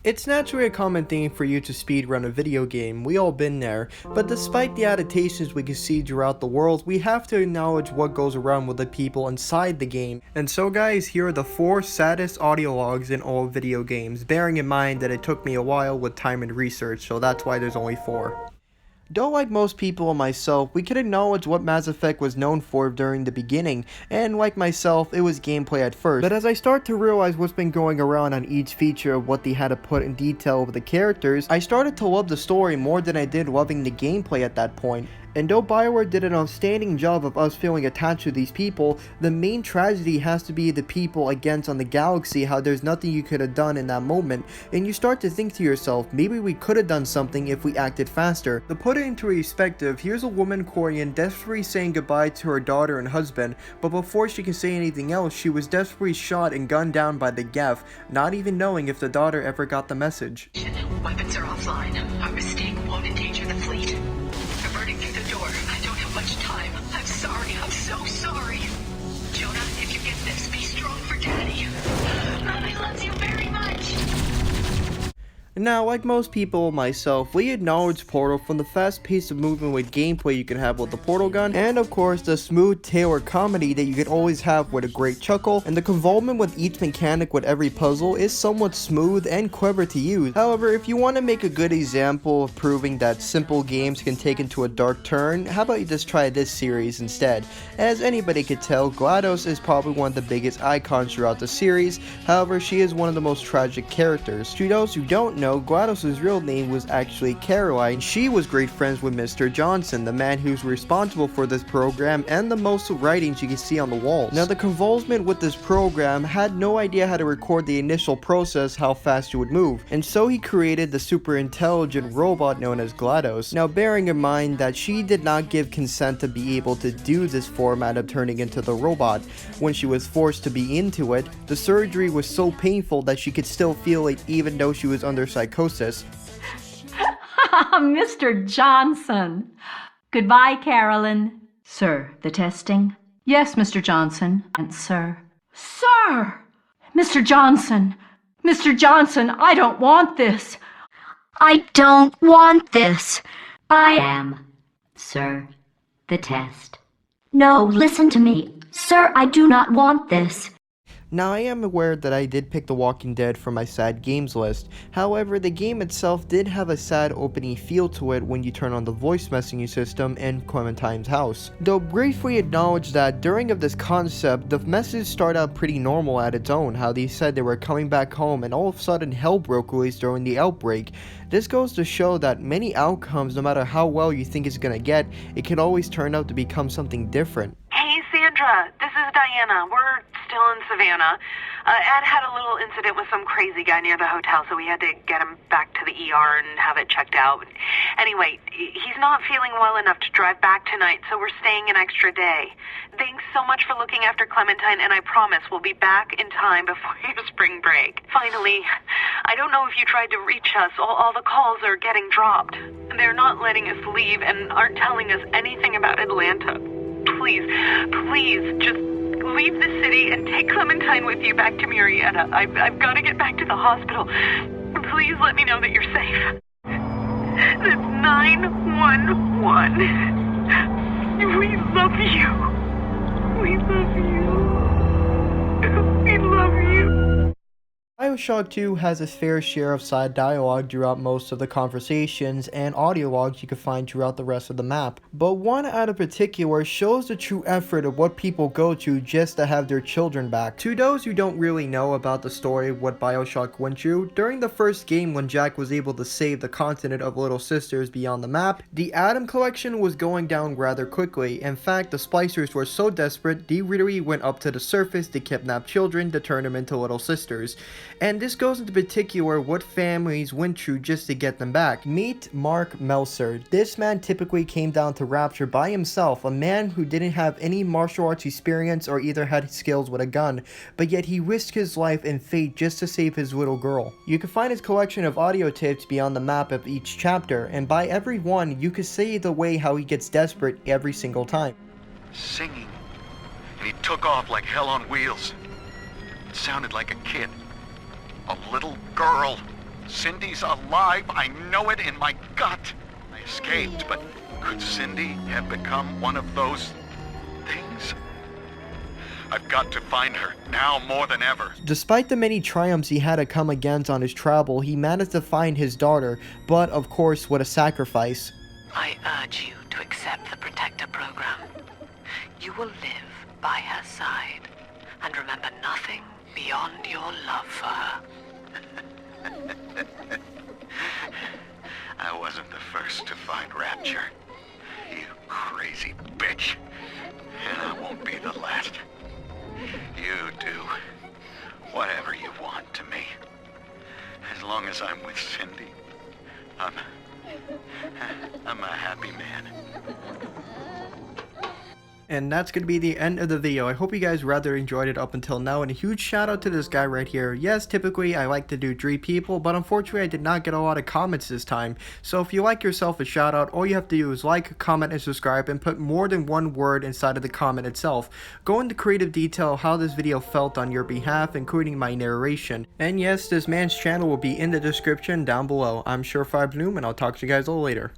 It's naturally a common thing for you to speedrun a video game, we all been there, but despite the adaptations we can see throughout the world, we have to acknowledge what goes around with the people inside the game. And so guys, here are the 4 saddest audio logs in all video games, bearing in mind that it took me a while with time and research, so that's why there's only 4. Though like most people and myself, we can acknowledge what Mass Effect was known for during the beginning, and like myself, it was gameplay at first. But as I start to realize what's been going around on each feature of what they had to put in detail with the characters, I started to love the story more than I did loving the gameplay at that point. And though Bioware did an outstanding job of us feeling attached to these people, the main tragedy has to be the people against on the galaxy, how there's nothing you could have done in that moment, and you start to think to yourself, maybe we could have done something if we acted faster. To put it into perspective, here's a woman Korean desperately saying goodbye to her daughter and husband, but before she can say anything else, she was desperately shot and gunned down by the Geth, not even knowing if the daughter ever got the message. Weapons are offline. Our mistake won't endanger the fleet. Diverting through the door. I don't have much time. I'm sorry. I'm so sorry. Jonah, if you get this, be strong for Daddy. Mommy loves you very much. Now, like most people, myself, we acknowledge Portal from the fast pace of movement with gameplay you can have with the portal gun, and of course the smooth tailored comedy that you can always have with a great chuckle, and the involvement with each mechanic with every puzzle is somewhat smooth and clever to use. However, if you want to make a good example of proving that simple games can take into a dark turn, how about you just try this series instead? As anybody could tell, GLaDOS is probably one of the biggest icons throughout the series, however she is one of the most tragic characters. To those who don't know, GLaDOS' real name was actually Caroline. She was great friends with Mr. Johnson, the man who's responsible for this program and the most writings you can see on the walls. Now, the convulsement with this program had no idea how to record the initial process how fast you would move, and so he created the super intelligent robot known as GLaDOS. Now, bearing in mind that she did not give consent to be able to do this format of turning into the robot, when she was forced to be into it, the surgery was so painful that she could still feel it even though she was under psychosis. Mr. Johnson. Goodbye, Carolyn. Sir, the testing? Yes, Mr. Johnson. And sir. Sir! Mr. Johnson! Mr. Johnson, I don't want this. I don't want this. I am, sir, the test. No, listen to me. Sir, I do not want this. Now, I am aware that I did pick The Walking Dead for my sad games list, however the game itself did have a sad opening feel to it when you turn on the voice messaging system in Clementine's house. Though briefly acknowledge that during of this concept, the message started out pretty normal at its own, how they said they were coming back home and all of a sudden hell broke loose during the outbreak. This goes to show that many outcomes, no matter how well you think it's gonna get, it can always turn out to become something different. Hey, Sandra, this is Diana. We're still in Savannah. Ed had a little incident with some crazy guy near the hotel, so we had to get him back to the ER and have it checked out. Anyway, he's not feeling well enough to drive back tonight, so we're staying an extra day. Thanks so much for looking after Clementine, and I promise we'll be back in time before your spring break. Finally, I don't know if you tried to reach us. All the calls are getting dropped. They're not letting us leave and aren't telling us anything about Atlanta. Please, just leave the city and take Clementine with you back to Murrieta. I've got to get back to the hospital. Please let me know that you're safe. That's 911. We love you. We love you. We love you. Bioshock 2 has a fair share of side dialogue throughout most of the conversations and audio logs you can find throughout the rest of the map, but one out of particular shows the true effort of what people go to just to have their children back. To those who don't really know about the story of what Bioshock went through, during the first game when Jack was able to save the continent of Little Sisters beyond the map, the Atom Collection was going down rather quickly. In fact, the Splicers were so desperate, they literally went up to the surface to kidnap children to turn them into Little Sisters. And this goes into particular what families went through just to get them back. Meet Mark Meltzer. This man typically came down to Rapture by himself, a man who didn't have any martial arts experience or either had skills with a gun, but yet he risked his life and fate just to save his little girl. You can find his collection of audio tapes beyond the map of each chapter, and by every one, you can see the way how he gets desperate every single time. Singing, and he took off like hell on wheels. It sounded like a kid. A little girl Cindy's alive. I know it in my gut. I escaped, but could Cindy have become one of those things? I've got to find her, now more than ever. Despite the many triumphs he had to come against on his travel, he managed to find his daughter, but of course with a sacrifice. I urge you to accept the Protector program. You will live by her side and remember nothing beyond your love for her. I wasn't the first to find Rapture. You crazy bitch. And I won't be the last. You do whatever you want to me. As long as I'm with Cindy, I'm a happy man. And that's going to be the end of the video. I hope you guys rather enjoyed it up until now, and a huge shout out to this guy right here. Yes, typically I like to do 3 people, but unfortunately I did not get a lot of comments this time. So if you like yourself a shout out, all you have to do is like, comment, and subscribe, and put more than one word inside of the comment itself. Go into creative detail how this video felt on your behalf, including my narration. And yes, this man's channel will be in the description down below. I'm Surefire Bloom, and I'll talk to you guys all later.